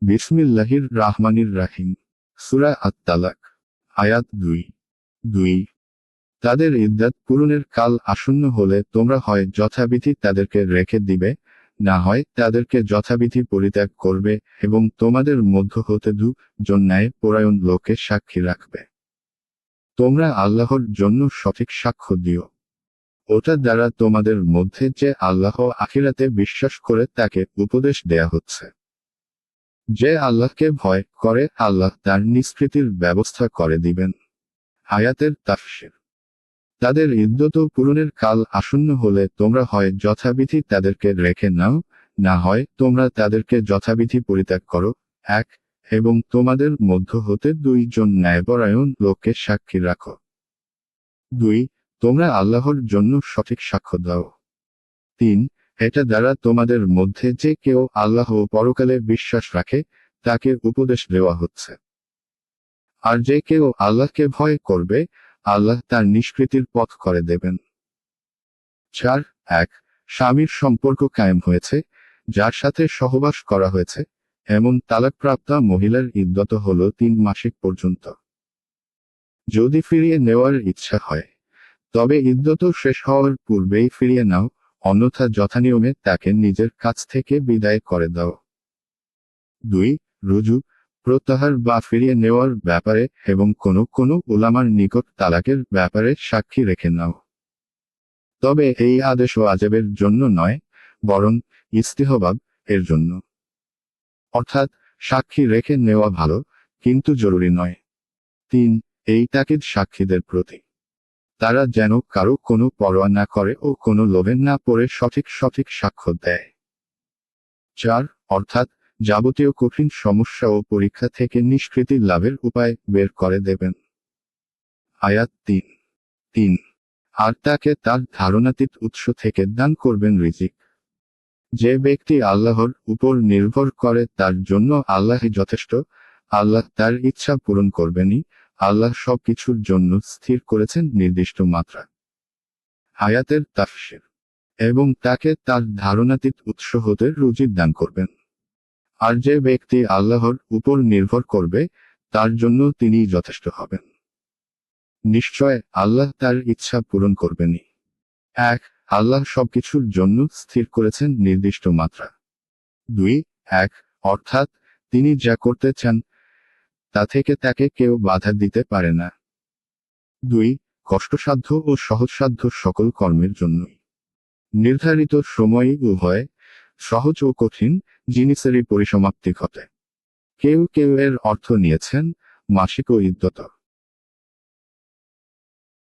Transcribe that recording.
বিসমিল্লাহির রাহমানির রাহিম। সূরা আত-তালাক। আয়াত 2। তাদের ইদ্দাত পূরণের কাল আসন্ন হলে তোমরা হয় যথাবিধি তাদেরকে রেখে দিবে, না হয় তাদেরকে যথাবিধি পরিত্যাগ করবে এবং তোমাদের মধ্য হতে দুজন ন্যায়পরায়ণ লোককে সাক্ষী রাখবে। তোমরা আল্লাহর জন্য সঠিক সাক্ষ্য দিও। ওটা দ্বারা তোমাদের মধ্যে যে আল্লাহ আখিরাতে বিশ্বাস করে তাকে উপদেশ দেয়া হচ্ছে। যে আল্লাহকে ভয় করে আল্লাহ তার নিষ্কৃতির ব্যবস্থা করে দিবেন। আয়াতের তাফসীর। তাদের ইদ্দত পূরণের কাল আসন্ন হলে তোমরা হয় যথাবিধি তাদেরকে রেখে নাও, না হয় তোমরা তাদেরকে যথাবিধি পরিত্যাগ করো, এক, এবং তোমাদের মধ্য হতে দুইজন ন্যায়পরায়ণ লোককে সাক্ষী রাখো। 2. তোমরা আল্লাহর জন্য সঠিক সাক্ষ্য দাও। 3. এটা দ্বারা তোমাদের মধ্যে যে কেউ আল্লাহ ও পরকালে বিশ্বাস রাখে তাকে উপদেশ দেওয়া হচ্ছে। আর যে কেউ আল্লাহকে ভয় করবে আল্লাহ তার নিষ্কৃতির পথ করে দেবেন। 4. 1. স্বামীর সম্পর্ক কায়েম হয়েছে, যার সাথে সহবাস করা হয়েছে, এমন তালাকপ্রাপ্তা মহিলার ইদ্দত হল 3 মাসিক পর্যন্ত। যদি ফিরিয়ে নেওয়ার ইচ্ছা হয় তবে ইদ্দত শেষ হওয়ার পূর্বেই ফিরিয়ে নাও, অন্যথা যথানিয়মে তাকে নিজের কাছ থেকে বিদায় করে দাও। 2. রুজু, প্রত্যাহার বা ফিরিয়ে নেওয়ার ব্যাপারে এবং কোনো উলামার নিকট তালাকের ব্যাপারে সাক্ষী রেখে নাও। তবে এই আদেশ ওয়াজিবের জন্য নয়, বরং ইস্তিহবাব এর জন্য। অর্থাৎ সাক্ষী রেখে নেওয়া ভালো, কিন্তু জরুরি নয়। 3. এই তাকিদ সাক্ষীদের প্রতি। তারা যেন কারো কোনো পরোয়া না করে ও কোনো লোভে না পড়ে সঠিক সাক্ষ্য দেয়। 4. অর্থাৎ যাবতীয় কঠিন সমস্যা ও পরীক্ষা থেকে নিষ্কৃতি লাভের উপায় বের করে দেবেন। আয়াত 3। আর তাকে তার ধারণাতীত উৎস থেকে দান করবেন রিজিক। যে ব্যক্তি আল্লাহর উপর নির্ভর করে তার জন্য আল্লাহই যথেষ্ট, আল্লাহ তার ইচ্ছা পূরণ করবেনই, আল্লাহ সবকিছুর জন্য স্থির করেছেন নির্দিষ্ট মাত্রা। আয়াতের তাফসীর। এবং তাকে তার ধারণাতীত উৎস হতে রুজিক দান করবেন। আর যে ব্যক্তি আল্লাহর উপর নির্ভর করবে তার জন্য তিনিই যথেষ্ট হবেন। নিশ্চয় আল্লাহ তার ইচ্ছা পূরণ করবেনই। 1. আল্লাহ সবকিছুর জন্য স্থির করেছেন নির্দিষ্ট মাত্রা। 2. 1. অর্থাৎ তিনি যা করতে চান তা থেকে তাকে কেউ বাধা দিতে পারে না। 2. কষ্টসাধ্য ও সহজসাধ্য সকল কর্মের জন্যই। নির্ধারিত সময়ে উভয়, সহজ ও কঠিন জিনিসেরই পরিসমাপ্তি ঘটে। কেউ এর অর্থ নিয়েছেন মাসিক ও ইদ্দত।